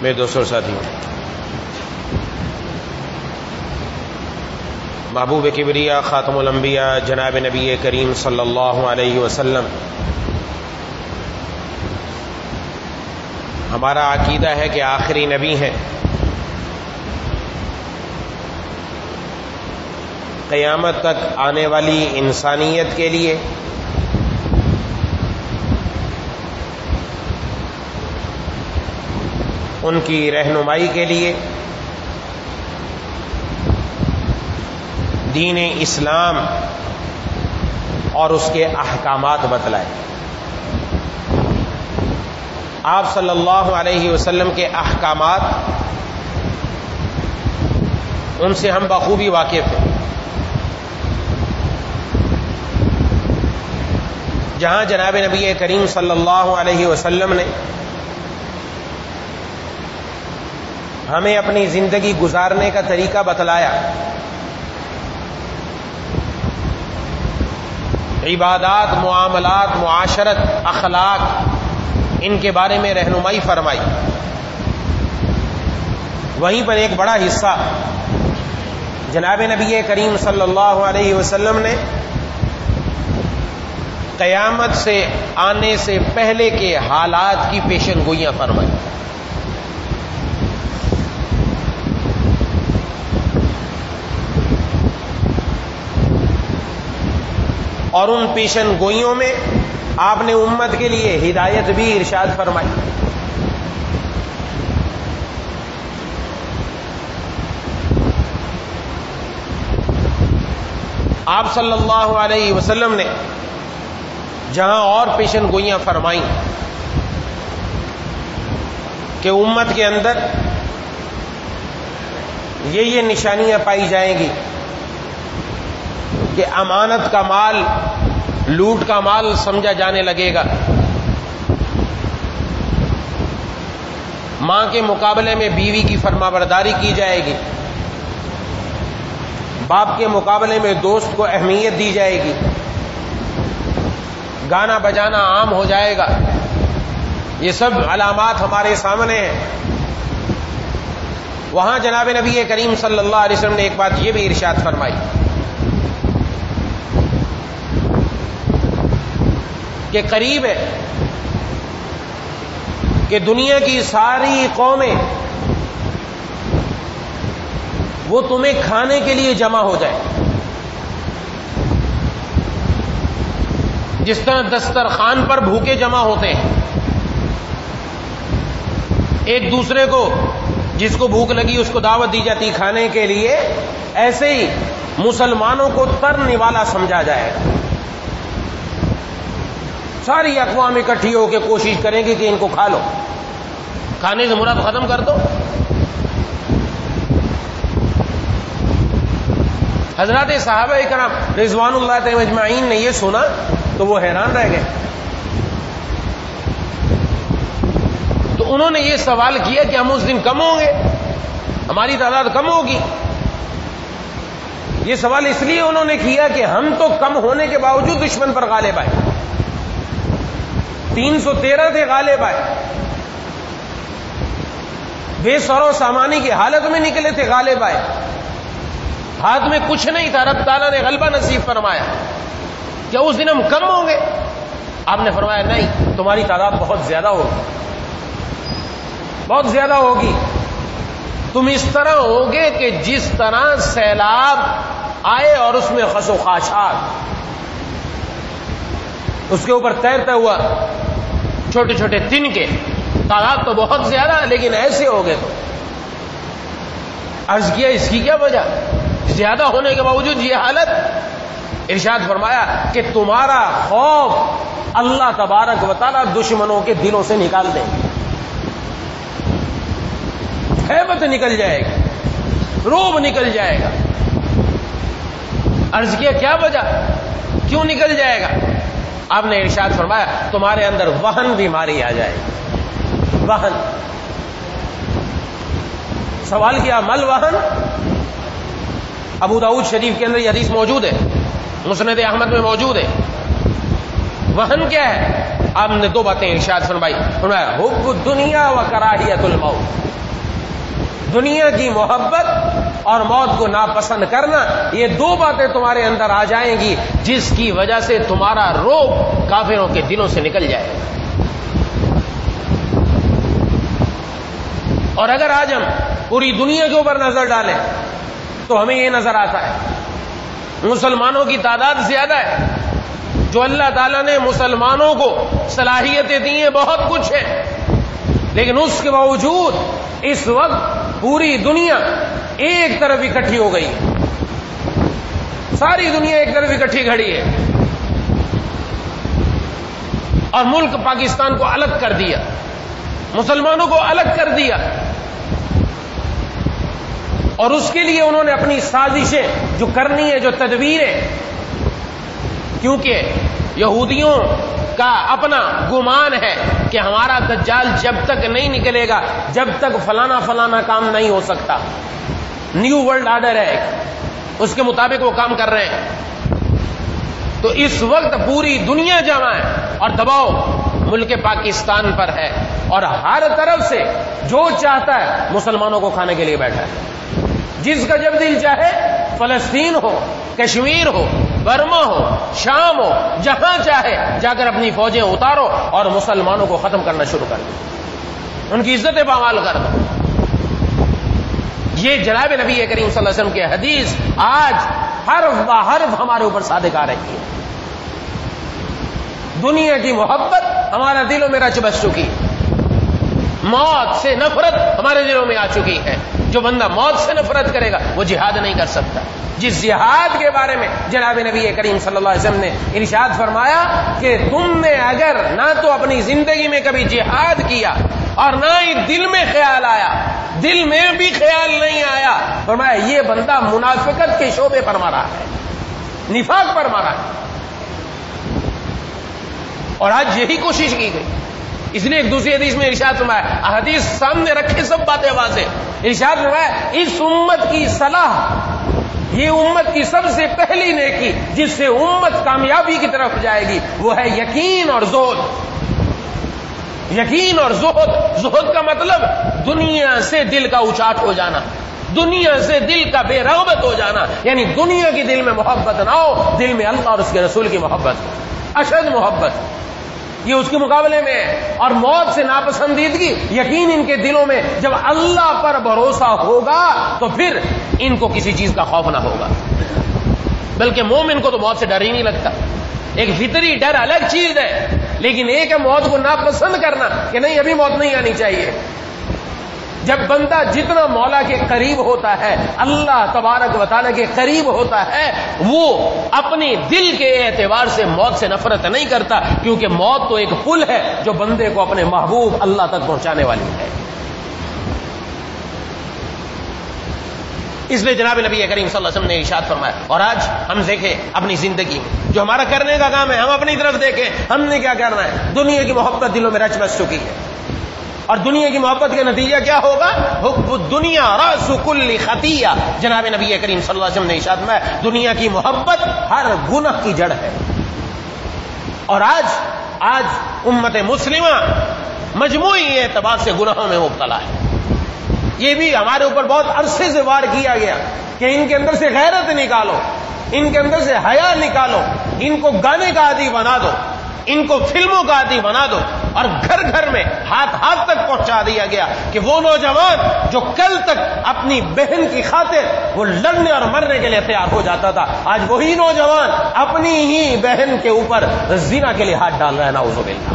میرے دوستوں اور ساتھیوں، محبوب کبریا خاتم الانبیاء جناب نبی کریم صلی اللہ علیہ وسلم، ہمارا عقیدہ ہے کہ آخری نبی ہیں، قیامت تک آنے والی انسانیت کے لیے ان کی رہنمائی کے لیے دین اسلام اور اس کے احکامات بتلائے۔ آپ صلی اللہ علیہ وسلم کے احکامات، ان سے ہم بخوبی واقف ہیں۔ جہاں جناب نبی کریم صلی اللہ علیہ وسلم نے ہمیں اپنی زندگی گزارنے کا طریقہ بتلایا، عبادات، معاملات، معاشرت، اخلاق، ان کے بارے میں رہنمائی فرمائی، وہیں پر ایک بڑا حصہ جناب نبی کریم صلی اللہ علیہ وسلم نے قیامت سے آنے سے پہلے کے حالات کی پیشن گوئیاں فرمائی۔ اور ان پیشن گوئیوں میں آپ نے امت کے لیے ہدایت بھی ارشاد فرمائی۔ آپ صلی اللہ علیہ وسلم نے جہاں اور پیشن گوئیاں فرمائیں کہ امت کے اندر یہ نشانیاں پائی جائیں گی کہ امانت کا مال لوٹ کا مال سمجھا جانے لگے گا، ماں کے مقابلے میں بیوی کی فرمانبرداری کی جائے گی، باپ کے مقابلے میں دوست کو اہمیت دی جائے گی، گانا بجانا عام ہو جائے گا۔ یہ سب علامات ہمارے سامنے ہیں۔ وہاں جناب نبی کریم صلی اللہ علیہ وسلم نے ایک بات یہ بھی ارشاد فرمائی کہ قریب ہے کہ دنیا کی ساری قومیں وہ تمہیں کھانے کے لیے جمع ہو جائے، جس طرح دسترخوان پر بھوکے جمع ہوتے ہیں، ایک دوسرے کو جس کو بھوک لگی اس کو دعوت دی جاتی کھانے کے لیے، ایسے ہی مسلمانوں کو تر نوالا سمجھا جائے گا۔ ساری اقوام اکٹھی ہو کے کوشش کریں گے کہ ان کو کھا لو، کھانے سے مراد ختم کر دو۔ حضرات صحابہ کرام رضوان اللہ تعالی اجمعین نے یہ سنا تو وہ حیران رہ گئے، تو انہوں نے یہ سوال کیا کہ ہم اس دن کم ہوں گے، ہماری تعداد کم ہوگی۔ یہ سوال اس لیے انہوں نے کیا کہ ہم تو کم ہونے کے باوجود دشمن پر غالب آئے، 313 تھے غالب آئے، بے سر و سامانی کی حالت میں نکلے تھے غالب آئے، ہاتھ میں کچھ نہیں تھا، رب تعالیٰ نے غلبہ نصیب فرمایا۔ کیا اس دن ہم کم ہوں گے؟ آپ نے فرمایا نہیں، تمہاری تعداد بہت زیادہ ہوگی، بہت زیادہ ہوگی۔ تم اس طرح ہوگے کہ جس طرح سیلاب آئے اور اس میں خس و خاشاک، اس کے اوپر تیرتا ہوا چھوٹے چھوٹے تن کے، تعداد تو بہت زیادہ لیکن ایسے ہو گئے۔ تو عرض کیا اس کی کیا وجہ؟ زیادہ ہونے کے باوجود یہ حالت؟ ارشاد فرمایا کہ تمہارا خوف اللہ تبارک و تعالی دشمنوں کے دلوں سے نکال دیں گے، ہیبت نکل جائے گی، روب نکل جائے گا۔ عرض کیا کیا وجہ، کیوں نکل جائے گا؟ آپ نے ارشاد فرمایا تمہارے اندر وہن بیماری آ جائے گی، وہن۔ سوال کیا مل وہن؟ ابو داؤد شریف کے اندر یہ حدیث موجود ہے، مسند احمد میں موجود ہے۔ وہن کیا ہے؟ آپ نے دو باتیں ارشاد فرمائی، فرمایا حب الدنیا و کراہیت الموت، دنیا کی محبت اور موت کو ناپسند کرنا، یہ دو باتیں تمہارے اندر آ جائیں گی جس کی وجہ سے تمہارا رعب کافروں کے دلوں سے نکل جائے گا۔ اور اگر آج ہم پوری دنیا کے اوپر نظر ڈالیں تو ہمیں یہ نظر آتا ہے مسلمانوں کی تعداد زیادہ ہے، جو اللہ تعالیٰ نے مسلمانوں کو صلاحیتیں دی ہیں بہت کچھ ہے، لیکن اس کے باوجود اس وقت پوری دنیا ایک طرف اکٹھی ہو گئی، ساری دنیا ایک طرف اکٹھی کھڑی ہے، اور ملک پاکستان کو الگ کر دیا، مسلمانوں کو الگ کر دیا، اور اس کے لیے انہوں نے اپنی سازشیں جو کرنی ہے، جو تدبیریں، کیونکہ یہودیوں کا اپنا گمان ہے کہ ہمارا دجال جب تک نہیں نکلے گا جب تک فلانا فلانا کام نہیں ہو سکتا، نیو ورلڈ آرڈر ہے، اس کے مطابق وہ کام کر رہے ہیں۔ تو اس وقت پوری دنیا جمع ہے اور دباؤ ملک پاکستان پر ہے، اور ہر طرف سے جو چاہتا ہے مسلمانوں کو کھانے کے لیے بیٹھا ہے، جس کا جب دل چاہے فلسطین ہو، کشمیر ہو، برما ہو، شام ہو، جہاں چاہے جا کر اپنی فوجیں اتارو اور مسلمانوں کو ختم کرنا شروع کر دو، ان کی عزتیں پامال کر دو۔ یہ جناب نبی کریم صلی اللہ علیہ وسلم کی حدیث آج حرف بہ حرف ہمارے اوپر صادق آ رہی ہے۔ دنیا کی محبت ہمارا دلوں میں رچ بس چکی، موت سے نفرت ہمارے دلوں میں آ چکی ہے۔ جو بندہ موت سے نفرت کرے گا وہ جہاد نہیں کر سکتا۔ جس جہاد کے بارے میں جناب نبی کریم صلی اللہ علیہ وسلم نے ارشاد فرمایا کہ تم نے اگر نہ تو اپنی زندگی میں کبھی جہاد کیا اور نہ ہی دل میں خیال آیا، دل میں بھی خیال نہیں آیا، فرمایا یہ بندہ منافقت کے شعبے پر مرا ہے، نفاق پر مرا ہے۔ اور آج یہی کوشش کی گئی، اس لیے ایک دوسری حدیث میں ارشاد فرمایا، حدیث سامنے رکھے سب باتیں واضح، ارشاد فرمایا اس امت کی صلاح، یہ امت کی سب سے پہلی نیکی جس سے امت کامیابی کی طرف جائے گی وہ ہے یقین اور زہد۔ یقین اور زہد، زہد کا مطلب دنیا سے دل کا اچاٹ ہو جانا، دنیا سے دل کا بے رغبت ہو جانا، یعنی دنیا کی دل میں محبت نہ ہو، دل میں اللہ اور اس کے رسول کی محبت ہو، اشد محبت، یہ اس کے مقابلے میں ہے۔ اور موت سے ناپسندیدگی، یقین ان کے دلوں میں جب اللہ پر بھروسہ ہوگا تو پھر ان کو کسی چیز کا خوف نہ ہوگا، بلکہ مومن کو تو موت سے ڈر ہی نہیں لگتا۔ ایک فطری ڈر الگ چیز ہے، لیکن ایک ہے موت کو ناپسند کرنا کہ نہیں ابھی موت نہیں آنی چاہیے۔ جب بندہ جتنا مولا کے قریب ہوتا ہے، اللہ تبارک و تعالیٰ کے قریب ہوتا ہے، وہ اپنے دل کے اعتبار سے موت سے نفرت نہیں کرتا، کیونکہ موت تو ایک پل ہے جو بندے کو اپنے محبوب اللہ تک پہنچانے والی ہے۔ اس لیے جناب نبی کریم صلی اللہ علیہ وسلم نے ارشاد فرمایا، اور آج ہم دیکھیں اپنی زندگی میں جو ہمارا کرنے کا کام ہے، ہم اپنی طرف دیکھیں ہم نے کیا کرنا ہے۔ دنیا کی محبت دلوں میں رچ بس چکی ہے، اور دنیا کی محبت کا نتیجہ کیا ہوگا؟ حب الدنیا راس کل خطیہ، جناب نبی کریم صلی اللہ علیہ وسلم نے ارشاد فرمایا دنیا کی محبت ہر گناہ کی جڑ ہے۔ اور آج امت مسلمہ مجموعی اعتبار سے گناہوں میں مبتلا ہے۔ یہ بھی ہمارے اوپر بہت عرصے سے وار کیا گیا کہ ان کے اندر سے غیرت نکالو، ان کے اندر سے حیا نکالو، ان کو گانے کا عادی بنا دو، ان کو فلموں کا عادی بنا دو، اور گھر گھر میں ہاتھ تک پہنچا دیا گیا کہ وہ نوجوان جو کل تک اپنی بہن کی خاطر وہ لڑنے اور مرنے کے لیے تیار ہو جاتا تھا، آج وہی نوجوان اپنی ہی بہن کے اوپر زنا کے لیے ہاتھ ڈال رہا ہے، نعوذ باللہ۔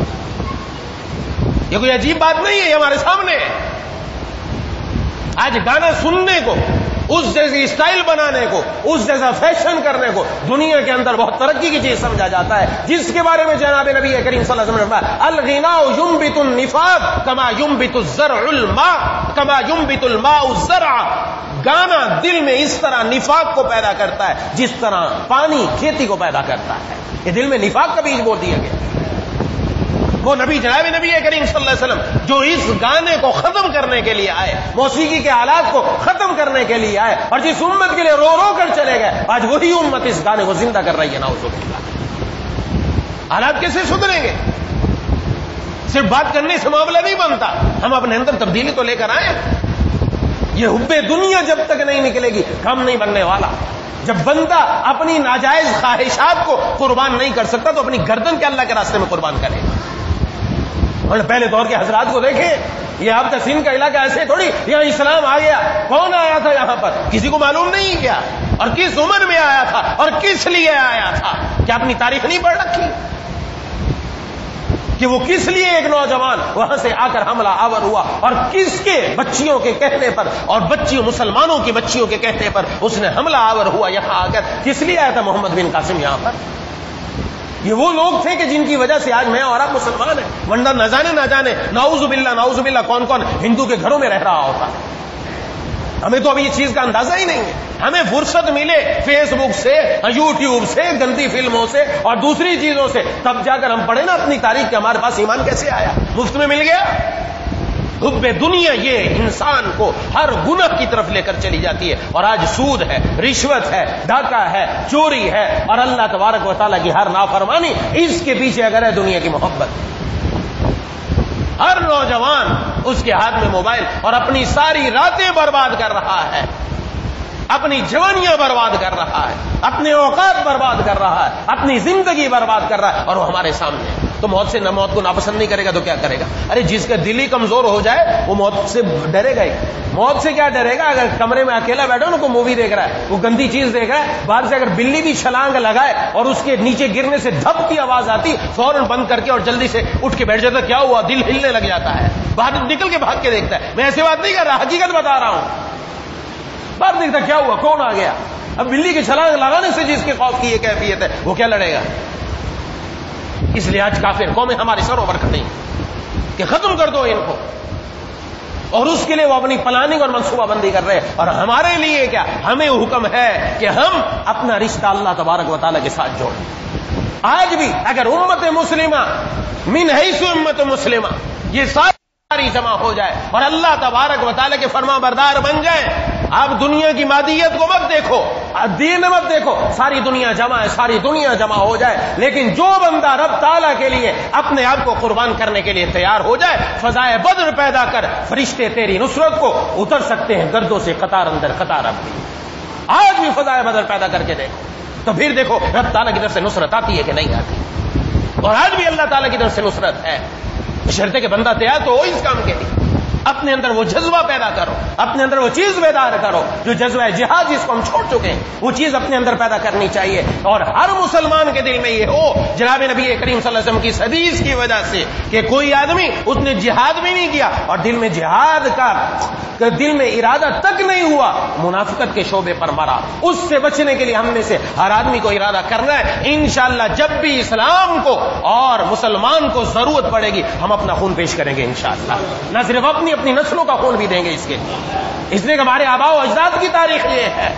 یہ کوئی عجیب بات نہیں ہے، یہ ہمارے سامنے ہے۔ آج گانا سننے کو، اس جیسی اسٹائل بنانے کو، اس جیسا فیشن کرنے کو دنیا کے اندر بہت ترقی کی چیز سمجھا جاتا ہے، جس کے بارے میں جناب نبی کریم صلی اللہ علیہ وسلم نے فرمایا الغناء ينبت النفاق كما ينبت الزرع الماء كما ينبت الماء الزرع۔ گانا دل میں اس طرح نفاق کو پیدا کرتا ہے جس طرح پانی کھیتی کو پیدا کرتا ہے۔ یہ دل میں نفاق کا بیج بو دیا گیا۔ وہ جناب نبی کریم صلی اللہ علیہ وسلم جو اس گانے کو ختم کرنے کے لیے آئے، موسیقی کے آلات کو ختم کرنے کے لیے آئے، اور جس امت کے لیے رو رو کر چلے گئے، آج وہی امت اس گانے کو زندہ کر رہی ہے، نعوذ باللہ۔ حالات کیسے سدھریں گے؟ صرف بات کرنے سے معاملہ نہیں بنتا، ہم اپنے اندر تبدیلی تو لے کر آئے. یہ حب دنیا جب تک نہیں نکلے گی کم نہیں بننے والا. جب بندہ اپنی ناجائز خواہشات کو قربان نہیں کر سکتا تو اپنی گردن کے اللہ کے راستے میں قربان کرے گا. اور پہلے دور کے حضرات کو دیکھیں، یہ آپ کا سندھ کا علاقہ ایسے تھوڑی یہاں اسلام آ گیا. کون آیا تھا یہاں پر؟ کسی کو معلوم نہیں کیا، اور کس عمر میں آیا تھا اور کس لیے آیا تھا. کیا اپنی تاریخ نہیں پڑھ رکھی کہ وہ کس لیے ایک نوجوان وہاں سے آ کر حملہ آور ہوا اور کس کے بچیوں کے کہنے پر اور بچیوں مسلمانوں کی بچیوں کے کہنے پر اس نے حملہ آور ہوا یہاں آ کر؟ کس لیے آیا تھا محمد بن قاسم یہاں پر؟ یہ وہ لوگ تھے کہ جن کی وجہ سے آج میں اور آپ مسلمان ہیں، ورنہ نہ جانے نعوذ باللہ کون کون ہندو کے گھروں میں رہ رہا ہوتا. ہمیں تو ابھی یہ چیز کا اندازہ ہی نہیں ہے. ہمیں فرصت ملے فیس بک سے، یوٹیوب سے، گندی فلموں سے اور دوسری چیزوں سے، تب جا کر ہم پڑھیں نا اپنی تاریخ کے ہمارے پاس ایمان کیسے آیا؟ مفت میں مل گیا؟ حب دنیا یہ انسان کو ہر گناہ کی طرف لے کر چلی جاتی ہے. اور آج سود ہے، رشوت ہے، ڈاکہ ہے، چوری ہے اور اللہ تبارک و تعالیٰ کی ہر نافرمانی، اس کے پیچھے اگر ہے دنیا کی محبت. ہر نوجوان اس کے ہاتھ میں موبائل اور اپنی ساری راتیں برباد کر رہا ہے، اپنی جوانیاں برباد کر رہا ہے، اپنے اوقات برباد کر رہا ہے، اپنی زندگی برباد کر رہا ہے اور وہ ہمارے سامنے ہے. تو موت کو ناپسند نہیں کرے گا تو کیا کرے گا؟ ارے جس کا دل ہی کمزور ہو جائے وہ موت سے ڈرے گا ہی. موت سے کیا ڈرے گا؟ اگر کمرے میں اکیلا بیٹھا نا، کوئی مووی دیکھ رہا ہے، وہ گندی چیز دیکھ رہا ہے، باہر سے اگر بلی بھی چھلانگ لگائے اور اس کے نیچے گرنے سے دھپ کی آواز آتی، فوراً بند کر کے اور جلدی سے اٹھ کے بیٹھ جاتا. کیا ہوا؟ دل ہلنے لگ جاتا ہے، باہر نکل کے بھاگ کے دیکھتا ہے. میں ایسی بات نہیں کر رہا، حقیقت بتا رہا ہوں. باہر دیکھتا کیا ہوا، کون آ گیا. اب بلی کی چھلانگ لگانے سے جس کے خوف کی یہ کیفیت ہے وہ کیا لڑے گا؟ اس لیے آج کافر قومیں ہمارے سروں پر کھڑی کہ ختم کر دو ان کو، اور اس کے لیے وہ اپنی پلاننگ اور منصوبہ بندی کر رہے ہیں. اور ہمارے لیے کیا؟ ہمیں حکم ہے کہ ہم اپنا رشتہ اللہ تبارک و تعالیٰ کے ساتھ جوڑیں. آج بھی اگر امت مسلمہ من حیث امت مسلمہ یہ ساری جمع ہو جائے اور اللہ تبارک و تعالیٰ کے فرما بردار بن جائیں، آپ دنیا کی مادیت کو مت دیکھو، دین مت دیکھو، ساری دنیا جمع ہے، ساری دنیا جمع ہو جائے، لیکن جو بندہ رب تعالیٰ کے لیے اپنے آپ کو قربان کرنے کے لیے تیار ہو جائے، فضائے بدر پیدا کر فرشتے تیری نصرت کو اتر سکتے ہیں گردوں سے قطار اندر قطار اپنی. آج بھی فضائے بدر پیدا کر کے دیکھو تو پھر دیکھو رب تعالیٰ کی طرف سے نصرت آتی ہے کہ نہیں آتی. اور آج بھی اللہ تعالیٰ کی طرف سے نصرت ہے، بشرطے کہ بندہ تیار تو ہو اس کام کے لیے. اپنے اندر وہ جذبہ پیدا کرو، اپنے اندر وہ چیز بیدار کرو جو جذبہ جہاد جس کو ہم چھوڑ چکے ہیں، وہ چیز اپنے اندر پیدا کرنی چاہیے. اور ہر مسلمان کے دل میں یہ ہو جناب نبی کریم صلی اللہ علیہ وسلم کی حدیث کی وجہ سے کہ کوئی آدمی اس نے جہاد بھی نہیں کیا اور دل میں جہاد کا دل میں ارادہ تک نہیں ہوا، منافقت کے شعبے پر مرا. اس سے بچنے کے لیے ہم میں سے ہر آدمی کو ارادہ کرنا ہے. انشاءاللہ جب بھی اسلام کو اور مسلمان کو ضرورت پڑے گی ہم اپنا خون پیش کریں گے انشاءاللہ. نہ صرف اپنی نسلوں کا خون بھی دیں گے اس کے لیے. اس لیے کہ ہمارے آباء و اجداد کی تاریخ یہ ہے.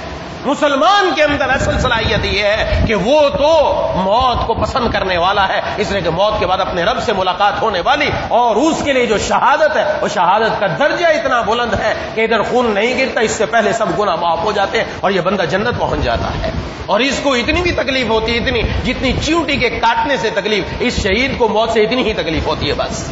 مسلمان کے اندر اصل صلاحیت یہ ہے کہ وہ تو موت کو پسند کرنے والا ہے، اس لیے کہ موت کے بعد اپنے رب سے ملاقات ہونے والی، اور اس کے لیے جو شہادت ہے وہ شہادت کا درجہ اتنا بلند ہے کہ ادھر خون نہیں گرتا، اس سے پہلے سب گناہ معاف ہو جاتے ہیں اور یہ بندہ جنت پہنچ جاتا ہے. اور اس کو اتنی بھی تکلیف ہوتی ہے، اتنی جتنی چیونٹی کے کاٹنے سے تکلیف، اس شہید کو موت سے اتنی ہی تکلیف ہوتی ہے. بس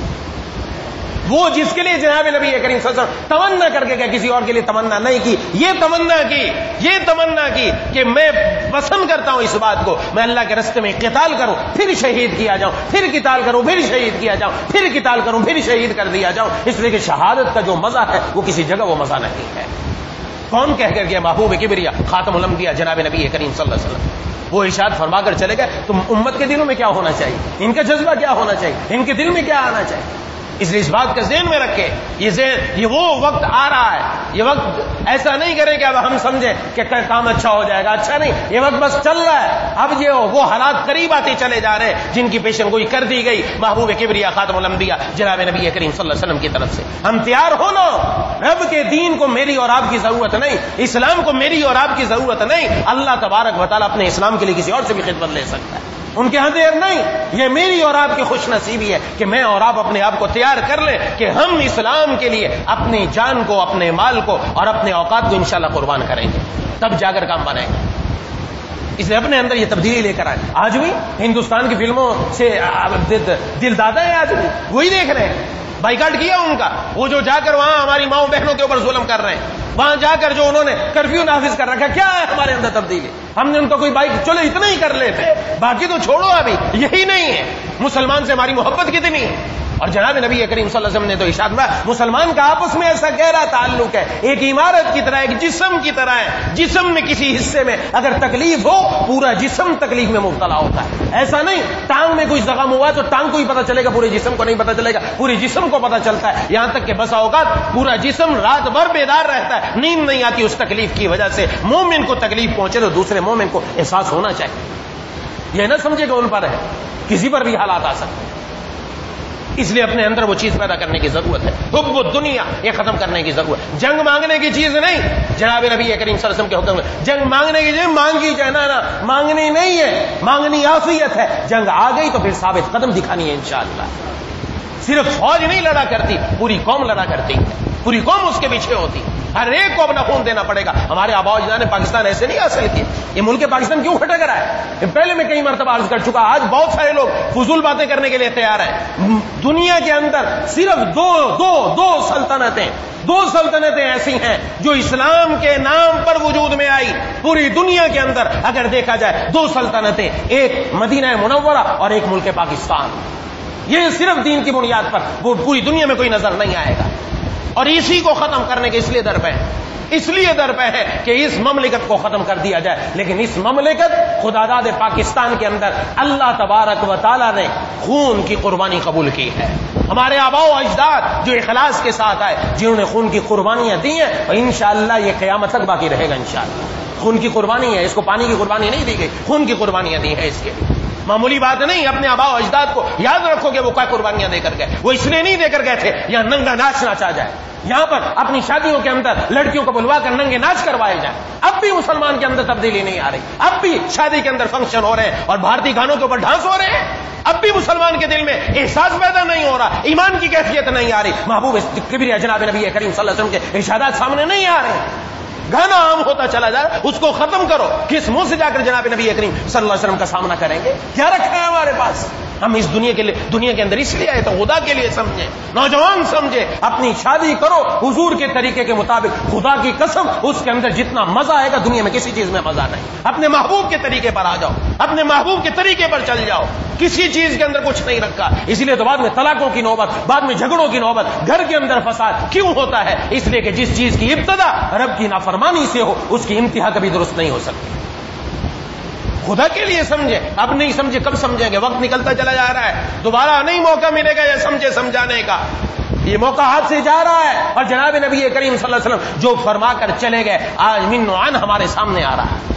وہ جس کے لیے جناب نبی کریم صلی اللہ علیہ وسلم تمنا کر کے کسی اور کے لیے تمنا نہیں کی، یہ تمنا کی کہ میں پسند کرتا ہوں اس بات کو، میں اللہ کے راستے میں قتال کروں، پھر شہید کیا جاؤں، پھر قتال کروں، پھر شہید کیا جاؤں، پھر قتال کروں، پھر شہید کر دیا جاؤں. اس لیے کہ شہادت کا جو مزہ ہے وہ کسی جگہ وہ مزہ نہیں ہے. کون کہہ کر گیا؟ محبوب کبریا خاتم الانبیاء جناب نبی کریم صلی اللہ علیہ وسلم. وہ ارشاد فرما کر چلے گئے تو امت کے دلوں میں کیا ہونا چاہیے، ان کا جذبہ کیا ہونا چاہیے، ان کے دل میں کیا آنا چاہیے. اس لیے اس بات کا ذہن میں رکھے، یہ وہ وقت آ رہا ہے. یہ وقت ایسا نہیں کرے کہ اب ہم سمجھے کہ کام اچھا ہو جائے گا، اچھا نہیں. یہ وقت بس چل رہا ہے. اب یہ وہ حالات قریب آتے چلے جا رہے ہیں جن کی پیشن گوئی کر دی گئی محبوب کبریا خاتم الانبیاء جناب نبی کریم صلی اللہ علیہ وسلم کی طرف سے. ہم تیار ہونا. رب کے دین کو میری اور آپ کی ضرورت نہیں، اسلام کو میری اور آپ کی ضرورت نہیں. اللہ تبارک و تعالیٰ اپنے اسلام کے لیے کسی اور سے بھی خدمت لے سکتا ہے، ان کے ہاں دیر نہیں. یہ میری اور آپ کی خوش نصیبی ہے کہ میں اور آپ اپنے آپ کو تیار کر لیں کہ ہم اسلام کے لیے اپنی جان کو، اپنے مال کو اور اپنے اوقات کو انشاءاللہ قربان کریں گے، تب جا کر کام بنے گا. اس لیے اپنے اندر یہ تبدیلی لے کر آئے. آج بھی ہندوستان کی فلموں سے دل دادا ہے، آج بھی وہی دیکھ رہے ہیں. بائیکاٹ کیا ان کا، وہ جو جا کر وہاں ہماری ماؤں بہنوں کے اوپر ظلم کر رہے ہیں، وہاں جا کر جو انہوں نے کرفیو نافذ کر رکھا، کیا ہے ہمارے اندر تبدیلی؟ ہم نے ان کو کوئی بائک چلو اتنا ہی کر لیتے، باقی تو چھوڑو. ابھی یہی نہیں ہے. مسلمان سے ہماری محبت کتنی ہے. اور جناب نبی کریم صلی اللہ علیہ وسلم نے تو ارشاد فرمایا مسلمان کا آپس میں ایسا گہرا تعلق ہے، ایک عمارت کی طرح، ایک جسم کی طرح ہے. جسم میں کسی حصے میں اگر تکلیف ہو پورا جسم تکلیف میں مبتلا ہوتا ہے. ایسا نہیں ٹانگ میں کوئی زخم ہوا تو ٹانگ کو ہی پتہ چلے گا، پورے جسم کو نہیں پتہ چلے گا. پورے جسم کو پتہ چلتا ہے. یہاں تک کہ بسا اوقات پورا جسم رات بھر بیدار رہتا ہے، نیند نہیں آتی اس تکلیف کی وجہ سے. مومن کو تکلیف پہنچے تو دوسرے مومن کو احساس ہونا چاہیے. یہ نہ سمجھے کہ ان پر ہے، کسی پر بھی حالات آ سکتے ہیں. اس لیے اپنے اندر وہ چیز پیدا کرنے کی ضرورت ہے. حب الدنیا یہ ختم کرنے کی ضرورت ہے. جنگ مانگنے کی چیز نہیں. جناب نبی کریم صلی اللہ علیہ وسلم کے حکم میں جنگ مانگنے کی چیز مانگی جانا نا، مانگنی نہیں ہے، مانگنی عافیت ہے. جنگ آ گئی تو پھر ثابت قدم دکھانی ہے انشاءاللہ. صرف فوج نہیں لڑا کرتی، پوری قوم لڑا کرتی ہے، پوری قوم اس کے پیچھے ہوتی. ہر ایک کو اپنا خون دینا پڑے گا. ہمارے آبا و اجداد نے پاکستان ایسے نہیں حاصل کیا. یہ ملک پاکستان کیوں کھٹک رہا ہے؟ پہلے میں کئی مرتبہ عرض کر چکا. آج بہت سارے لوگ فضول باتیں کرنے کے لیے تیار ہیں. دنیا کے اندر صرف دو سلطنتیں ایسی ہیں جو اسلام کے نام پر وجود میں آئی. پوری دنیا کے اندر اگر دیکھا جائے 2 سلطنتیں، ایک مدینہ منورہ اور ایک ملک پاکستان. یہ صرف دین کی بنیاد پر، وہ پوری دنیا میں کوئی نظر نہیں آئے گا. اور اسی کو ختم کرنے کے اس لیے در پہ ہے کہ اس مملکت کو ختم کر دیا جائے. لیکن اس مملکت خداداد پاکستان کے اندر اللہ تبارک و تعالی نے خون کی قربانی قبول کی ہے. ہمارے آبا و اجداد جو اخلاص کے ساتھ آئے، جنہوں نے خون کی قربانیاں دی ہیں، اور انشاءاللہ یہ قیامت تک باقی رہے گا. انشاءاللہ خون کی قربانی ہے. اس کو پانی کی قربانی نہیں دی گئی، خون کی قربانیاں دی ہیں. اس کے لیے معمولی بات نہیں. اپنے آبا و اجداد کو یاد رکھو کہ وہ کیا قربانیاں دے کر گئے. وہ اس لیے نہیں دے کر گئے تھے یہاں ننگا ناچ ناچا جائے، یہاں پر اپنی شادیوں کے اندر لڑکیوں کو بلوا کر ننگے ناچ کروائے جائیں. اب بھی مسلمان کے اندر تبدیلی نہیں آ رہی. اب بھی شادی کے اندر فنکشن ہو رہے ہیں اور بھارتی گانوں کے اوپر ڈانس ہو رہے ہیں. اب بھی مسلمان کے دل میں احساس پیدا نہیں ہو رہا، ایمان کی کیفیت نہیں آ رہی. محبوب کبریا جناب نبی کریم صلی اللہ علیہ وسلم کے ارشادات سامنے نہیں آ رہے. گانا عام ہوتا چلا جا رہا، اس کو ختم کرو. کس منہ سے جا کر جناب نبی کریم صلی اللہ علیہ وسلم کا سامنا کریں گے؟ کیا رکھا ہے ہمارے پاس؟ ہم اس دنیا کے اندر اس لیے آئے تو خدا کے لیے سمجھیں. نوجوان سمجھے، اپنی شادی کرو حضور کے طریقے کے مطابق. خدا کی قسم اس کے اندر جتنا مزہ آئے گا دنیا میں کسی چیز میں مزہ نہیں. اپنے محبوب کے طریقے پر آ جاؤ، اپنے محبوب کے طریقے پر چل جاؤ. کسی چیز کے اندر کچھ نہیں رکھا. اسی لیے تو بعد میں طلاقوں کی نوبت، بعد میں جھگڑوں کی نوبت، گھر کے اندر فساد کیوں ہوتا ہے؟ اس لیے کہ جس چیز کی ابتدا رب کی نافرمانی سے ہو اس کی انتہا کبھی درست نہیں ہو سکتی. خدا کے لیے سمجھے. اب نہیں سمجھے کب سمجھیں گے؟ وقت نکلتا چلا جا رہا ہے، دوبارہ نہیں موقع ملے گا یہ سمجھے سمجھانے کا. یہ موقع ہاتھ سے جا رہا ہے. اور جناب نبی کریم صلی اللہ علیہ وسلم جو فرما کر چلے گئے آج من و عن ہمارے سامنے آ رہا ہے.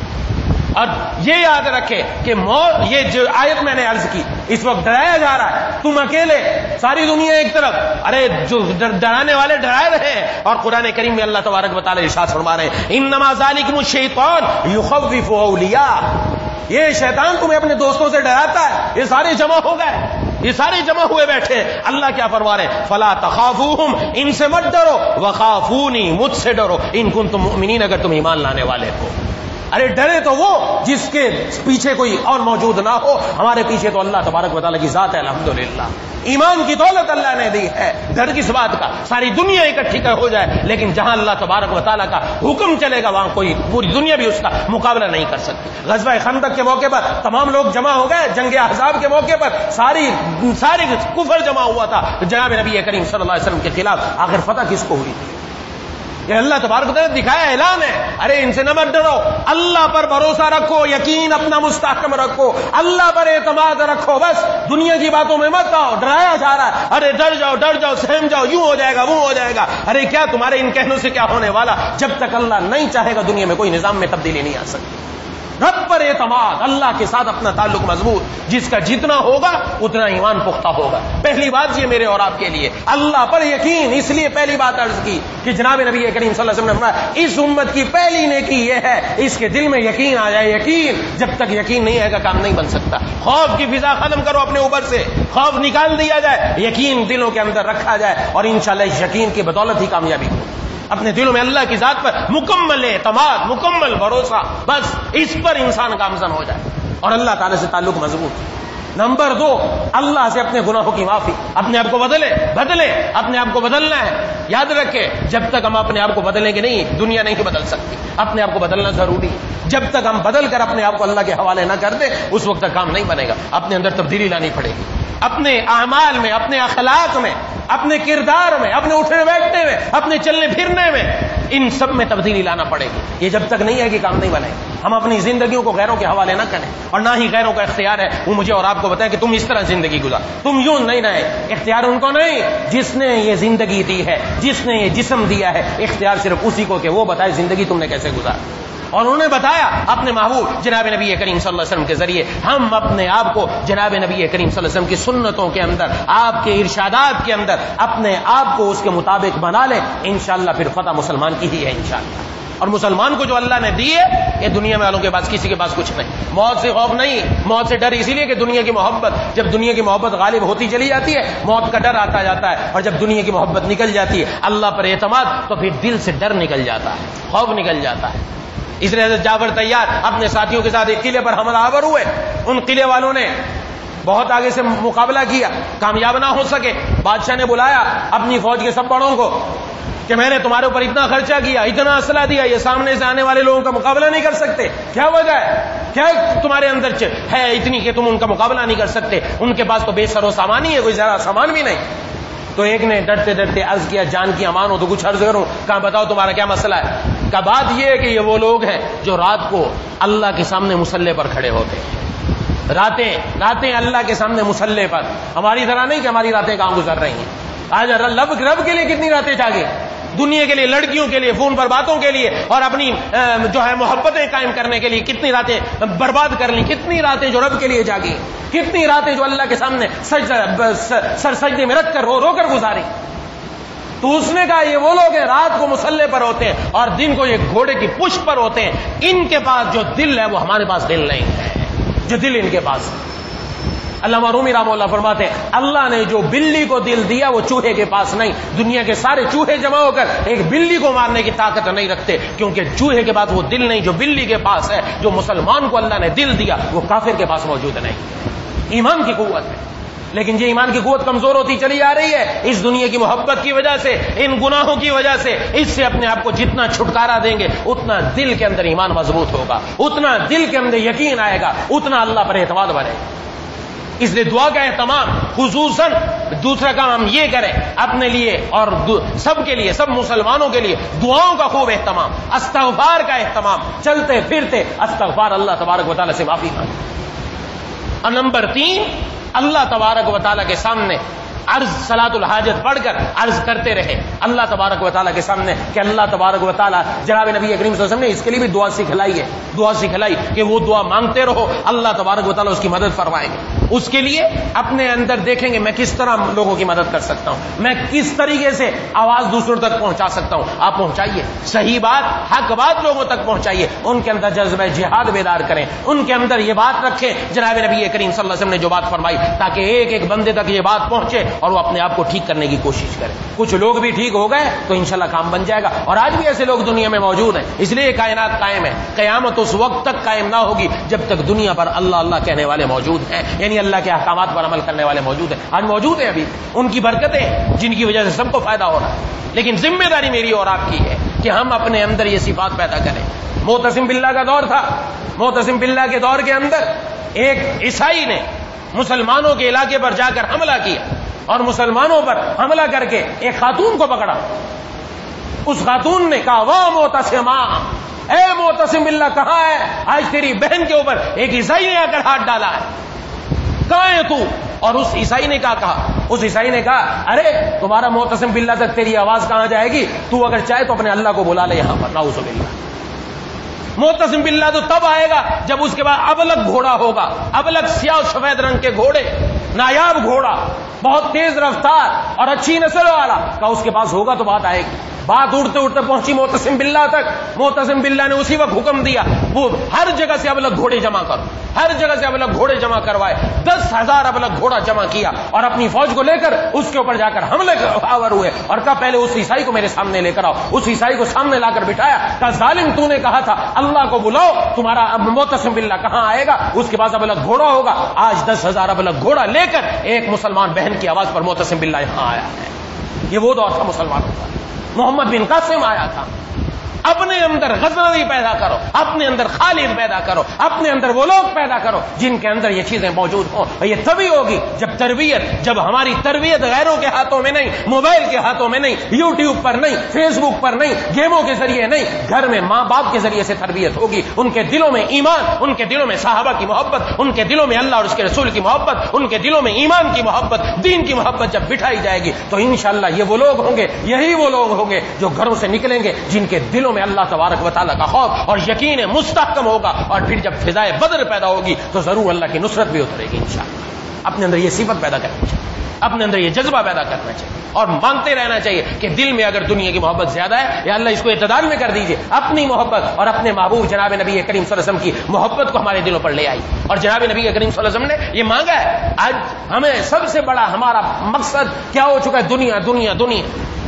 اور یہ یاد رکھے کہ موت، یہ جو آیت میں نے عرض کی، اس وقت ڈرایا جا رہا ہے. تم اکیلے، ساری دنیا ایک طرف. ارے جو ڈرانے والے ڈرا رہے ہیں. اور قرآن کریم میں اللہ تبارک و تعالی ارشاد فرما رہے ہیں انما ذالکم الشیطان یخوف اولیاء. یہ شیطان تمہیں اپنے دوستوں سے ڈراتا ہے. یہ سارے جمع ہو گئے، یہ سارے جمع ہوئے بیٹھے. اللہ کیا فرما رہے ہیں؟ فلا تخافوہم، ان سے مت ڈرو، وخافونی، مجھ سے ڈرو، ان کنتم مؤمنین، اگر تم ایمان لانے والے ہو. ارے ڈرے تو وہ جس کے پیچھے کوئی اور موجود نہ ہو. ہمارے پیچھے تو اللہ تبارک و تعالیٰ کی ذات ہے. الحمدللہ ایمان کی دولت اللہ نے دی ہے. ڈر کس بات کا؟ ساری دنیا اکٹھی ہو جائے لیکن جہاں اللہ تبارک و تعالیٰ کا حکم چلے گا وہاں کوئی پوری دنیا بھی اس کا مقابلہ نہیں کر سکتی. غزوہ خندق کے موقع پر تمام لوگ جمع ہو گئے. جنگ احزاب کے موقع پر ساری کفر جمع ہوا تھا جناب نبی کریم صلی اللہ علیہ وسلم کے خلاف. آخر فتح کس کو ہوئی تھی؟ یہ اللہ تبارک و تعالیٰ نے دکھایا، اعلان ہے. ارے ان سے نہ مت ڈرو، اللہ پر بھروسہ رکھو، یقین اپنا مستحکم رکھو، اللہ پر اعتماد رکھو. بس دنیا کی باتوں میں مت آؤ. ڈرایا جا رہا ہے، ارے ڈر جاؤ سہم جاؤ، یوں ہو جائے گا وہ ہو جائے گا. ارے کیا تمہارے ان کہنوں سے کیا ہونے والا؟ جب تک اللہ نہیں چاہے گا دنیا میں کوئی نظام میں تبدیلی نہیں آ سکتی. رب پر اعتماد، اللہ کے ساتھ اپنا تعلق مضبوط. جس کا جتنا ہوگا اتنا ایمان پختہ ہوگا. پہلی بات یہ میرے اور آپ کے لیے اللہ پر یقین. اس لیے پہلی بات عرض کی کہ جناب نبی کریم صلی اللہ علیہ وسلم نے فرمایا اس امت کی پہلی نیکی یہ ہے اس کے دل میں یقین آ جائے. یقین، جب تک یقین نہیں آئے گا کام نہیں بن سکتا. خوف کی فضا ختم کرو اپنے اوپر سے، خوف نکال دیا جائے، یقین دلوں کے اندر رکھا جائے اور انشاءاللہ اس یقین کی بدولت ہی کامیابی ہو. اپنے دلوں میں اللہ کی ذات پر مکمل اعتماد، مکمل بھروسہ، بس اس پر انسان گامزن ہو جائے اور اللہ تعالی سے تعلق مضبوط۔ نمبر 2، اللہ سے اپنے گناہوں کی معافی، اپنے آپ کو بدلے اپنے آپ کو بدلنا ہے۔ یاد رکھے جب تک ہم اپنے آپ کو بدلیں گے نہیں، دنیا نہیں بدل سکتی، اپنے آپ کو بدلنا ضروری ہے۔ جب تک ہم بدل کر اپنے آپ کو اللہ کے حوالے نہ کر دیں اس وقت تک کام نہیں بنے گا، اپنے اندر تبدیلی لانی پڑے گی، اپنے اعمال میں، اپنے اخلاق میں، اپنے کردار میں، اپنے اٹھنے بیٹھنے میں، اپنے چلنے پھرنے میں، ان سب میں تبدیلی لانا پڑے گی۔ یہ جب تک نہیں ہے کہ کام نہیں بنے گا۔ ہم اپنی زندگیوں کو غیروں کے حوالے نہ کریں، اور نہ ہی غیروں کا اختیار ہے وہ مجھے اور آپ کو بتائیں کہ تم اس طرح زندگی گزار، تم یوں نہیں رہے۔ اختیار ان کو نہیں، جس نے یہ زندگی دی ہے، جس نے یہ جسم دیا ہے، اختیار صرف اسی کو کہ وہ بتائے زندگی تم نے کیسے گزار۔ اور انہوں نے بتایا اپنے محبوب جناب نبی کریم صلی اللہ علیہ وسلم کے ذریعے ہم اپنے آپ کو جناب نبی کریم صلی اللہ علیہ وسلم کی سنتوں کے اندر، آپ کے ارشادات کے اندر اپنے آپ کو اس کے مطابق بنا لیں، انشاءاللہ پھر فتح مسلمان کی ہی ہے انشاءاللہ۔ اور مسلمان کو جو اللہ نے دی ہے، یہ دنیا والوں کے پاس کسی کے پاس کچھ نہیں۔ موت سے خوف نہیں، موت سے ڈر اسی لیے کہ دنیا کی محبت، جب دنیا کی محبت غالب ہوتی چلی جاتی ہے موت کا ڈر آتا جاتا ہے، اور جب دنیا کی محبت نکل جاتی ہے اللہ پر اعتماد، تو پھر دل سے ڈر نکل جاتا ہے، خوف نکل جاتا ہے۔ اس لیے حضرت جعفر طیار اپنے ساتھیوں کے ساتھ ایک قلعے پر حملہ آور ہوئے، ان قلعے والوں نے بہت آگے سے مقابلہ کیا، کامیاب نہ ہو سکے۔ بادشاہ نے بلایا اپنی فوج کے سب بڑوں کو کہ میں نے تمہارے اوپر اتنا خرچہ کیا، اتنا اسلحہ دیا، یہ سامنے سے آنے والے لوگوں کا مقابلہ نہیں کر سکتے، کیا وجہ ہے؟ کیا تمہارے اندر ہے اتنی کہ تم ان کا مقابلہ نہیں کر سکتے؟ ان کے پاس تو بے سر و سامان ہی ہے، کوئی ذرا سامان بھی نہیں۔ تو ایک نے ڈرتے ڈرتے عرض کیا جان کی امان ہو تو کچھ عرض کروں، کہا بتاؤ تمہارا کیا مسئلہ ہے؟ کا بات یہ ہے کہ یہ وہ لوگ ہیں جو رات کو اللہ کے سامنے مصلے پر کھڑے ہوتے ہیں، راتیں اللہ کے سامنے مصلے پر، ہماری طرح نہیں کہ ہماری راتیں کہاں گزر رہی ہیں۔ آج رب کے لیے کتنی راتیں جاگے، دنیا کے لیے، لڑکیوں کے لیے، فون پر باتوں کے لیے، اور اپنی جو ہے محبتیں قائم کرنے کے لیے کتنی راتیں برباد کر لی، کتنی راتیں جو رب کے لیے جاگی، کتنی راتیں جو اللہ کے سامنے سر سجدے میں رکھ کر رو رو کر گزاری۔ تو اس نے کہا یہ وہ لوگ ہیں رات کو مصلے پر ہوتے ہیں اور دن کو یہ گھوڑے کی پشت پر ہوتے ہیں، ان کے پاس جو دل ہے وہ ہمارے پاس دل نہیں ہے، جو دل ان کے پاس ہے۔ علامہ رومی رحمہ اللہ فرماتے ہیں اللہ نے جو بلی کو دل دیا وہ چوہے کے پاس نہیں، دنیا کے سارے چوہے جمع ہو کر ایک بلی کو مارنے کی طاقت نہیں رکھتے، کیونکہ چوہے کے پاس وہ دل نہیں جو بلی کے پاس ہے۔ جو مسلمان کو اللہ نے دل دیا وہ کافر کے پاس موجود نہیں۔ ایمان کی قوت ہے، لیکن یہ ایمان کی قوت کمزور ہوتی چلی جا رہی ہے اس دنیا کی محبت کی وجہ سے، ان گناہوں کی وجہ سے۔ اس سے اپنے آپ کو جتنا چھٹکارا دیں گے اتنا دل کے اندر ایمان مضبوط ہوگا، اتنا دل کے اندر یقین آئے گا، اتنا اللہ پر اعتماد بڑھے گا۔ اس لیے دعا کا اہتمام، خصوصاً دوسرا کام ہم یہ کریں اپنے لیے اور سب کے لیے، سب مسلمانوں کے لیے دعاؤں کا خوب اہتمام، استغفار کا اہتمام، چلتے پھرتے استغفار، اللہ تبارک و تعالیٰ سے معافی مانگیں۔ اور نمبر 3، اللہ تبارک و تعالیٰ کے سامنے عرض، صلاۃ الحاجت پڑھ کر عرض کرتے رہے اللہ تبارک و تعالیٰ کے سامنے کہ اللہ تبارک و تعالیٰ، جناب نبی کریم صلی اللہ علیہ وسلم نے اس کے لیے بھی دعا سکھلائی ہے، دعا سکھلائی کہ وہ دعا مانگتے رہو، اللہ تبارک و تعالیٰ اس کی مدد فرمائیں گے۔ اس کے لیے اپنے اندر دیکھیں گے میں کس طرح لوگوں کی مدد کر سکتا ہوں، میں کس طریقے سے آواز دوسروں تک پہنچا سکتا ہوں۔ آپ پہنچائیے، صحیح بات، حق بات لوگوں تک پہنچائیے، ان کے اندر جذبہ جہاد بیدار کریں، ان کے اندر یہ بات رکھیں جناب نبی کریم صلی اللہ علیہ وسلم نے جو بات فرمائی، تاکہ ایک ایک بندے تک یہ بات پہنچے اور وہ اپنے آپ کو ٹھیک کرنے کی کوشش کرے۔ کچھ لوگ بھی ٹھیک ہو گئے تو انشاءاللہ کام بن جائے گا، اور آج بھی ایسے لوگ دنیا میں موجود ہیں، اس لیے کائنات قائم ہے۔ قیامت اس وقت تک قائم نہ ہوگی جب تک دنیا پر اللہ اللہ کہنے والے موجود ہیں، یعنی اللہ کے احکامات پر عمل کرنے والے موجود ہیں۔ آج موجود ہیں ابھی، ان کی برکتیں جن کی وجہ سے سب کو فائدہ ہو رہا ہے، لیکن ذمہ داری میری اور آپ کی ہے کہ ہم اپنے اندر یہ صفات پیدا کریں۔ معتصم باللہ کا دور تھا، معتصم باللہ کے دور کے اندر ایک عیسائی نے مسلمانوں کے علاقے پر جا کر حملہ کیا اور مسلمانوں پر حملہ کر کے ایک خاتون کو پکڑا۔ اس خاتون نے کہا واہ معتصمہ، اے معتصم باللہ کہاں ہے؟ آج تیری بہن کے اوپر ایک عیسائی نے آ کر ہاتھ ڈالا ہے، کہاں ہے تو؟ اور اس عیسائی نے کہا اس عیسائی نے کہا ارے تمہارا معتصم باللہ تک تیری آواز کہاں جائے گی؟ تو اگر چاہے تو اپنے اللہ کو بلا لے یہاں پر، نعوذ باللہ۔ معتصم باللہ تو تب آئے گا جب اس کے بعد ابلک گھوڑا ہوگا، ابلک سیاہ سفید رنگ کے گھوڑے، نایاب گھوڑا، بہت تیز رفتار اور اچھی نسل والا کا اس کے پاس ہوگا تو بات آئے گی۔ بات اڑتے اڑتے پہنچی معتصم باللہ تک. معتصم باللہ نے اسی وقت حکم دیا, وہ ہر جگہ سے ابلغ گھوڑے جمع کرو, ہر جگہ سے ابلغ گھوڑے جمع کروائے. 10,000 ابلغ گھوڑا جمع کیا اور اپنی فوج کو لے کر اس کے اوپر جا کر حملے آور ہوئے اور کہا پہلے اس عیسائی کو میرے سامنے لے کر آؤ. اس عیسائی کو سامنے لا کر بٹھایا, کہا ظالم تو نے کہا تھا اللہ کو بلاؤ, تمہارا معتصم باللہ کہاں آئے گا, اس کے بعد ابلغ گھوڑا ہوگا. آج 10,000 ابلغ گھوڑا لے کر ایک مسلمان بہن کی آواز پر معتصم باللہ یہاں آیا ہے. یہ وہ دور تھا مسلمانوں کا. محمد بن قاسم آیا تھا. اپنے اندر غزنوی پیدا کرو, اپنے اندر خالد پیدا کرو, اپنے اندر وہ لوگ پیدا کرو جن کے اندر یہ چیزیں موجود ہوں. یہ تبھی ہوگی جب ہماری تربیت غیروں کے ہاتھوں میں نہیں, موبائل کے ہاتھوں میں نہیں, یوٹیوب پر نہیں, فیس بک پر نہیں, گیموں کے ذریعے نہیں, گھر میں ماں باپ کے ذریعے سے تربیت ہوگی. ان کے دلوں میں ایمان, ان کے دلوں میں صحابہ کی محبت, ان کے دلوں میں اللہ اور اس کے رسول کی محبت, ان کے دلوں میں ایمان کی محبت, دین کی محبت جب بٹھائی جائے گی تو انشاءاللہ یہ وہ لوگ ہوں گے, یہی وہ لوگ ہوں گے جو گھروں سے نکلیں گے جن کے دلوں میں اللہ تبارک و تعالیٰ کا خوف اور یقین مستحکم ہوگا. اور پھر جب فضائے بدر پیدا ہوگی تو ضرور اللہ کی نصرت بھی اترے گی انشاءاللہ. اپنے اندر یہ صفت پیدا کرنی چاہیے, اپنے اندر یہ جذبہ پیدا کرنا چاہیے اور مانگتے رہنا چاہیے کہ دل میں اگر دنیا کی محبت زیادہ ہے یا اللہ اس کو اعتدال میں کر دیجیے. اپنی محبت اور اپنے محبوب جناب نبی کریم صلی اللہ علیہ وسلم کی محبت کو ہمارے دلوں پر لے آئی. اور جناب نبی کریم صلی اللہ علیہ وسلم نے یہ مانگا ہے. آج ہمیں سب سے بڑا ہمارا مقصد کیا ہو چکا ہے؟ دنیا دنیا دنیا.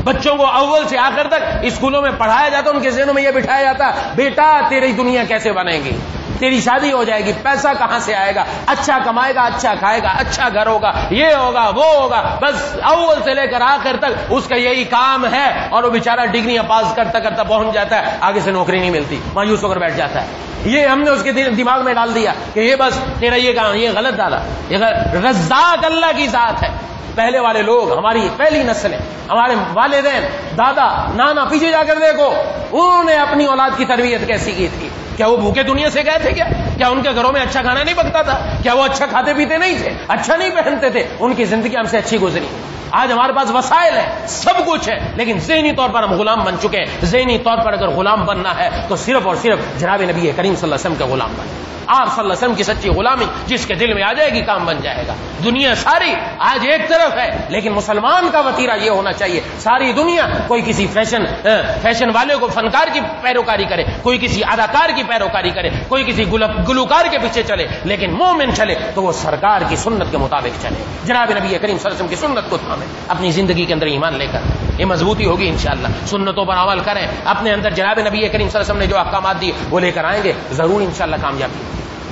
بچوں کو اول سے آخر تک اسکولوں میں پڑھایا جاتا, ان کے ذہنوں میں یہ بٹھایا جاتا بیٹا تیری دنیا کیسے بنے گی, تیری شادی ہو جائے گی, پیسہ کہاں سے آئے گا, اچھا کمائے گا, اچھا کھائے گا, اچھا گھر ہوگا, یہ ہوگا وہ ہوگا. بس اول سے لے کر آخر تک اس کا یہی کام ہے. اور وہ بیچارہ ڈگریاں پاس کرتا کرتا پہنچ جاتا ہے, آگے سے نوکری نہیں ملتی, مایوس ہو کر بیٹھ جاتا ہے. یہ ہم نے اس کے دماغ میں ڈال دیا کہ یہ بس تیرا یہ کام, یہ غلط ڈالا. یہ رزاق اللہ کی ذات ہے. پہلے والے لوگ, ہماری پہلی نسلیں, ہمارے والدین, دادا, نانا, پیچھے جا کر دیکھو انہوں نے اپنی اولاد کی تربیت کیسی کی تھی. کیا وہ بھوکے دنیا سے گئے تھے؟ کیا ان کے گھروں میں اچھا کھانا نہیں پکتا تھا؟ کیا وہ اچھا کھاتے پیتے نہیں تھے, اچھا نہیں پہنتے تھے؟ ان کی زندگی ہم سے اچھی گزری. آج ہمارے پاس وسائل ہے, سب کچھ ہے, لیکن ذہنی طور پر ہم غلام بن چکے ہیں. ذہنی طور پر اگر غلام بننا ہے تو صرف اور صرف جناب نبی کریم صلی اللہ علیہ وسلم کا غلام بن. آپ صلی اللہ علیہ وسلم کی سچی غلامی جس کے دل میں آ جائے گی کام بن جائے گا. دنیا ساری آج ایک طرف ہے, لیکن مسلمان کا وتیرہ یہ ہونا چاہیے ساری دنیا کوئی کسی فیشن والے کو فنکار کی پیروکاری کرے, کوئی کسی اداکار کی پیروکاری کرے, کوئی کسی گلوکار کے پیچھے چلے, لیکن مومن چلے تو وہ سرکار کی سنت کے مطابق چلے, جناب نبی کریم صلی اللہ علیہ وسلم کی سنت کو تھامے, اپنی زندگی کے اندر ایمان لے کر. یہ مضبوطی ہوگی انشاءاللہ. سنتوں پر عمل کریں, اپنے اندر جناب نبی کریم صلی اللہ علیہ وسلم نے جو احکامات دیے وہ لے کر آئیں گے, ضرور انشاءاللہ کامیابی.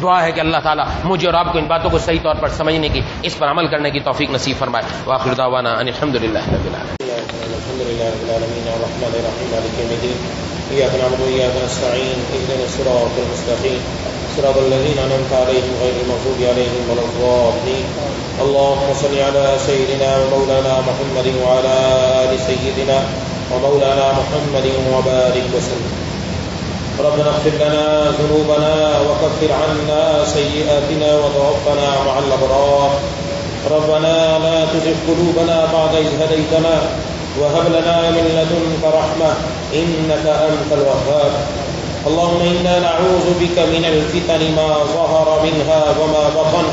دعا ہے کہ اللہ تعالیٰ مجھے اور آپ کو ان باتوں کو صحیح طور پر سمجھنے کی, اس پر عمل کرنے کی توفیق نصیب فرمائے. وآخر دعوانا ان الحمد للہ رب العالمین الرحمن الرحیم مالک یوم الدین ایاک نعبد و ایاک نستعین اهدنا الصراط المستقیم صراط الذین انعمت علیہم غیر المغضوب علیہم ولا الضالین. اللهم صل على سيدنا ومولانا محمد وعلى آل سيدنا ومولانا محمد وبارك وسلم. ربنا اغفر لنا ذنوبنا وكفر عنا سيئاتنا وتوفنا مع الأبرار. ربنا لا تزغ قلوبنا بعد إذ هديتنا وهب لنا من لدنك رحمة إنك أنت الوهاب. اللهم إنا نعوذ بك من الفتن ما ظهر منها وما بطن.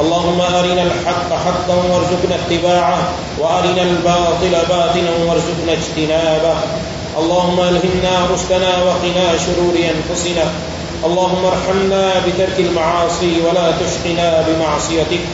اللهم أرنا الحق حقا وارزقنا اتباعه وأرنا الباطل باطلا وارزقنا اجتنابه. اللهم ألهمنا رشدنا وقنا شرور أنفسنا. اللهم ارحمنا بترك المعاصي ولا تشقنا بمعصيتك.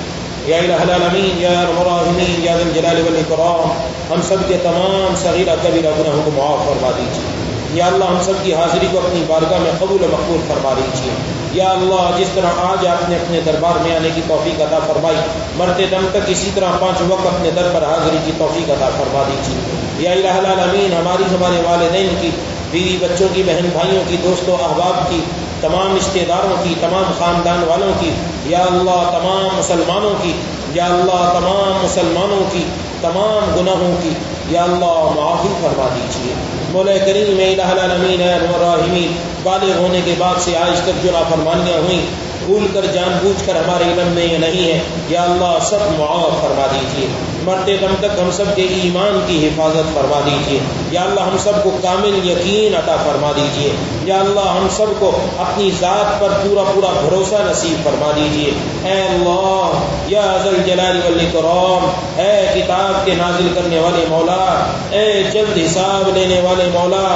یا الہ العالمین, یا ارحم الراحمین, یا ذی الجلال والاکرام, ہم سب کے تمام صغیرہ کبیرہ گناہوں کو معاف فرما دیجیے. یا اللہ ہم سب کی حاضری کو اپنی بارگاہ میں قبول و مقبول فرما دیجیے. یا اللہ جس طرح آج آپ نے اپنے دربار میں آنے کی توفیق عطا فرمائی, مرتے دم تک اسی طرح 5 وقت اپنے در پر حاضری کی توفیق عطا فرما دیجیے. یا الہ العالمین, ہمارے والدین کی, بیوی بچوں کی, بہن بھائیوں کی, دوستوں احباب کی, تمام رشتہ داروں کی, تمام خاندان والوں کی, یا اللہ تمام مسلمانوں کی, یا اللہ تمام مسلمانوں کی تمام گناہوں کی یا اللہ معافی فرما دیجیے. مولا کریم الہ العالمین الراحمین, بالغ ہونے کے بعد سے آج تک جو نافرمانیاں ہوئیں بھول کر جان بوجھ کر ہمارے علم میں یہ نہیں ہے، یا اللہ سب معاف فرما دیجیے، مرتے دم تک ہم سب کے ایمان کی حفاظت فرما دیجیے، یا اللہ ہم سب کو کامل یقین عطا فرما دیجیے، یا اللہ ہم سب کو اپنی ذات پر پورا پورا بھروسہ نصیب فرما دیجیے۔ اے اللہ یا ذا الجلال والاکرام، اے کتاب کے نازل کرنے والے مولا، اے جلد حساب لینے والے مولا،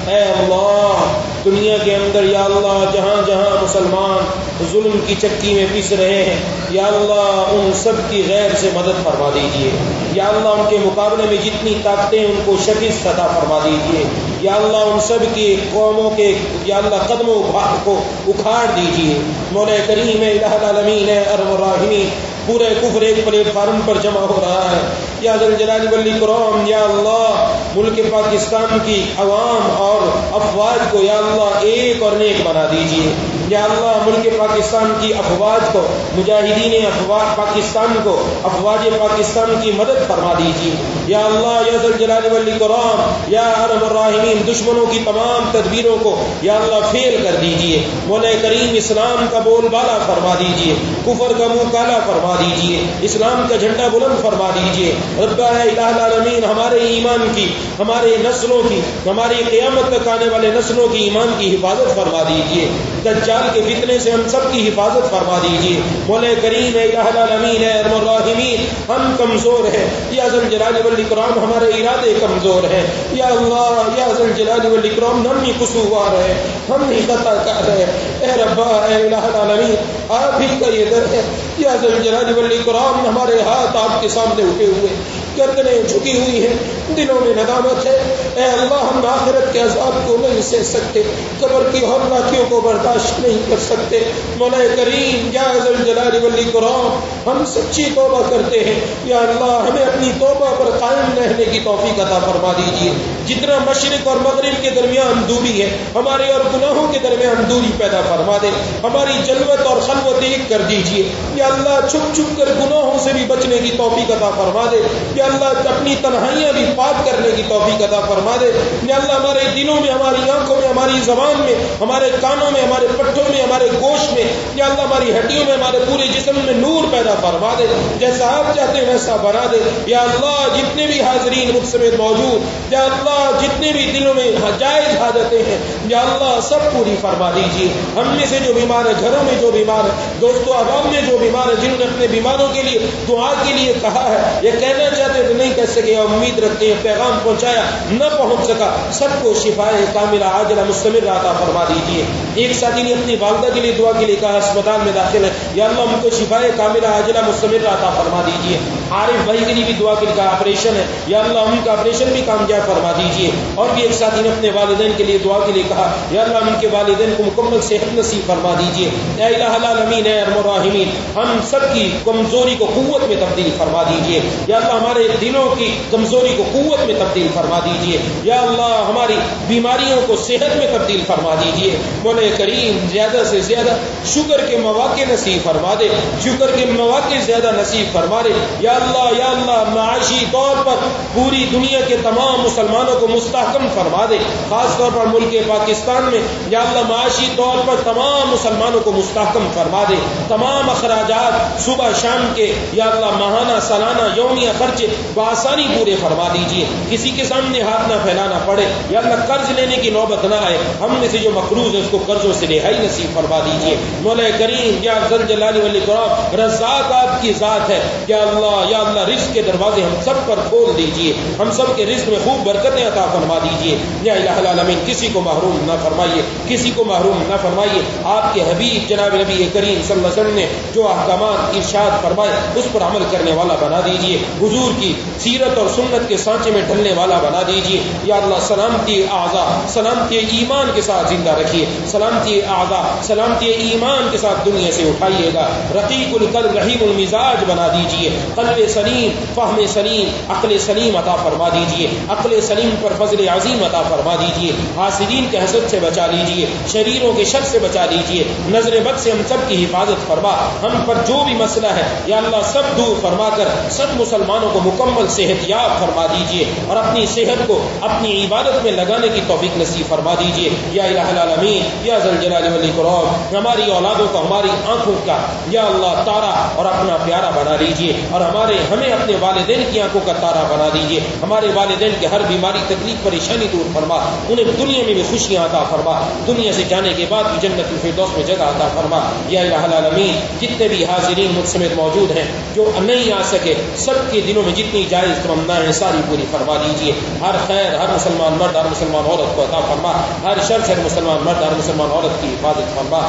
اے اللہ دنیا کے اندر یا اللہ جہاں جہاں مسلمان ظلم کی چکی میں پس رہے ہیں، یا اللہ ان سب کی غیر سے مدد فرما دیجیے، یا اللہ ان کے مقابلے میں جتنی طاقتیں ان کو شکست عطا فرما دیجیے، یا اللہ ان سب کی قوموں کے یا اللہ قدموں کو اکھاڑ دیجیے۔ مولا کریم الہ العالمین ارحم الراحمین، پورے کفر ایک پلیٹ فارم پر جمع ہو رہا ہے، یا ذل جلال والاکرام، یا اللہ ملک پاکستان کی عوام اور افواج کو یا اللہ ایک اور نیک بنا دیجیے، یا اللہ ملک پاکستان کی افواج کو، مجاہدین افواج پاکستان کو، افواج پاکستان کی مدد فرما دیجیے، یا اللہ یا ذل جلال والاکرام، یا ارحم الراحمین دشمنوں کی تمام تدبیروں کو یا اللہ فیل کر دیجیے، مولا کریم اسلام کا بول بالا فرما دیجیے، کفر کا منہ کالا فرما دیجیے، اسلام کا جھنڈا بلند فرما دیجیے۔ رب الہ العالمین ہمارے ایمان کی، ہمارے نسلوں کی، ہماری قیامت تک آنے والے نسلوں کی ایمان کی حفاظت فرما دیجیے، دجال کے فتنے سے ہم سب کی حفاظت فرما دیجیے۔ مولا کریم الہ العالمین ارحم الراحمین ہم کمزور ہیں، یا ذل جلال والاکرام ہمارے ارادے کمزور ہیں، یا اللہ یا ذل جلال والاکرام ہم ہی قصوروار ہیں، ہم ہی خطا کار ہیں، اے رب اے الہ العالمین آپ ہی کا یہ در ہے، یا ذل جلال والاکرام ہمارے ہاتھ آپ کے سامنے اٹھے ہوئے، گردنیں جھکی ہوئی ہیں، دلوں میں ندامت ہے، اے اللہ ہم آخرت کے عذاب کو نہیں سہ سکتے، قبر کی ہولناکیوں کو برداشت نہیں کر سکتے، مولا کریم یا ذل جلال والاکرام ہم سچی توبہ کرتے ہیں، یا اللہ ہمیں اپنی توبہ پر قائم رہنے کی توفیق عطا فرما دیجیے۔ جتنا مشرق اور مغرب کے درمیان دوری ہے، ہمارے اور گناہوں کے درمیان دوری پیدا فرما دے، ہماری جلوت اور خلوت ایک کر دیجیے، یا اللہ چھپ چھپ کر گناہوں سے بھی بچنے کی توفیق عطا فرما دے، یا اللہ اپنی تنہائیاں بھی پاک کرنے کی توفیق عطا فرما دے، یا اللہ ہمارے دلوں میں، ہماری آنکھوں میں، ہماری زبان میں، ہمارے کانوں میں، ہمارے پٹھوں میں، ہمارے گوشت میں، یا اللہ ہماری ہڈیوں میں، ہمارے پورے جسم میں نور پیدا فرما دے، جیسا آپ چاہتے ہیں ویسا بنا دے، یا اللہ جتنے بھی حاضرین مجھ سمیت موجود، یا اللہ جتنے بھی دلوں میں جائز حاجتیں ہیں یا اللہ سب پوری فرما دیجیے۔ ہم میں سے جو بیمار ہے، گھروں میں جو بیمار ہے، دوستوں عوام میں جو بیمار ہے، جنہوں نے اپنے بیماروں کے لیے دعا کے لیے کہا ہے، یہ کہنا چاہتے تو نہیں کہہ سکے، امید رکھتے ہیں پیغام پہنچایا نہ پہنچ سکا، سب کو شفائے کاملہ عاجلہ مستمر عطا فرما دیجیے۔ ایک ساتھی نے اپنی والدہ کے لیے دعا کے لیے کہا، اسپتال میں داخل ہے، یا اللہ ان کو شفائے کاملہ عاجلہ مستمر عطا فرما دیجیے۔ عارف بھائی کے لیے بھی دعا کے لیے کہا، آپریشن ہے، یا اللہ ان کا آپریشن بھی کامیاب فرما دیجیے۔ اور بھی ایک ساتھی نے اپنے والدین کے لیے دعا کے لیے کہا، یا اللہ ان کے والدین کو مکمل صحت نصیب فرما دیجیے۔ اے الہ العالمین اے ارحم الراحمین ہم سب کی کمزوری کو قوت میں تبدیل فرما دیجیے، یا اللہ ہمارے دلوں کی کمزوری کو قوت میں تبدیل فرما دیجیے، یا اللہ ہماری بیماریوں کو صحت میں تبدیل فرما دیجیے۔ مولا کریم زیادہ سے زیادہ شکر کے مواقع نصیب فرما دے، شکر کے مواقع زیادہ نصیب فرما دے، یا اللہ معاشی طور پر پوری دنیا کے تمام مسلمانوں کو مستحکم فرما دے، خاص طور پر ملک پاکستان میں یا اللہ معاشی طور پر تمام مسلمانوں کو مستحکم فرما دے، تمام اخراجات صبح شام کے یا اللہ ماہانہ سالانہ یومیہ خرچے بآسانی پورے فرما دیجیے، کسی کے سامنے ہاتھ نہ پھیلانا پڑے، یا اللہ قرض لینے کی نوبت نہ آئے، ہم میں سے جو مقروض ہے اس کو قرضوں سے رہائی نصیب فرما دیجیے۔ مولا کریم یا ذل جلال والاکرام رزاق آپ کی ذات ہے، یا اللہ رزق کے دروازے ہم سب پر کھول دیجیے، ہم سب کے رزق میں خوب برکتیں عطا فرما دیجیے، یا الہ العالمین کسی کو محروم نہ فرمائیے، کسی کو محروم نہ فرمائیے۔ آپ کے حبیب جناب نبی کریم صلی اللہ علیہ وسلم نے جو احکامات ارشاد فرمائے اس پر عمل کرنے والا بنا دیجیے، حضور کی سیرت اور سنت کے سانچے میں ڈھلنے والا بنا دیجیے، یا اللہ سلامتی اعضاء سلامتی ایمان کے ساتھ زندہ رکھیے، سلامتی اعضاء سلامتی ایمان کے ساتھ دنیا سے اٹھائیے گا، رقیق القلب رحیم المزاج بنا دیجیے، قلب سلیم فہم سلیم عقل سلیم عطا فرما دیجیے، عقل سلیم پر فضل عظیم عطا فرما دیجیے، حاسدین کے حسد سے بچا لیجیے، شریروں کے شر سے بچا لیجیے، نظر بد سے ہم سب کی حفاظت فرما، ہم پر جو بھی مسئلہ ہے یا اللہ سب دور فرما کر سب مسلمانوں کو مکمل صحت یاب فرما دیجیے، اور اپنی صحت کو اپنی عبادت میں لگانے کی توفیق نصیب فرما دیجیے یا الہ العالمین یا ذی الجلال والاکرام. ہماری اولادوں کو ہماری آنکھوں کا یا اللہ تارا اور اپنا پیارا بنا لیجیے اور ہمیں اپنے والدین کی آنکھوں کا تارا بنا دیجیے. ہمارے والدین کے ہر بیماری تکلیف پریشانی دور فرما, انہیں دنیا میں بھی خوشیاں عطا فرما, دنیا سے جانے کے بعد بھی جنت الفردوس میں جگہ عطا فرما یا الہ العالمین. جتنے بھی حاضرین مجھ سمیت موجود ہیں جو نہیں آ سکے, سب کے دلوں میں جتنی جائز تمنائیں ہیں ساری پوری فرما دیجیے. ہر خیر ہر مسلمان مرد ہر مسلمان عورت کو عطا فرما, ہر شر سے ہر مسلمان مرد ہر مسلمان عورت کی حفاظت فرما.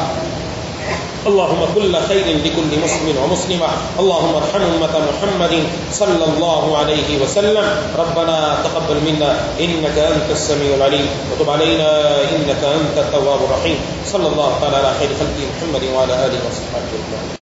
اللهم كل خير لكل مسلم ومسلمة. اللهم ارحم أمة محمد صلى الله عليه وسلم. ربنا تقبل منا إنك أنت السميع العليم وتب علينا إنك أنت التواب الرحيم. صلى الله تعالى على خير خلقه محمد وعلى آله وصحبه أجمعين.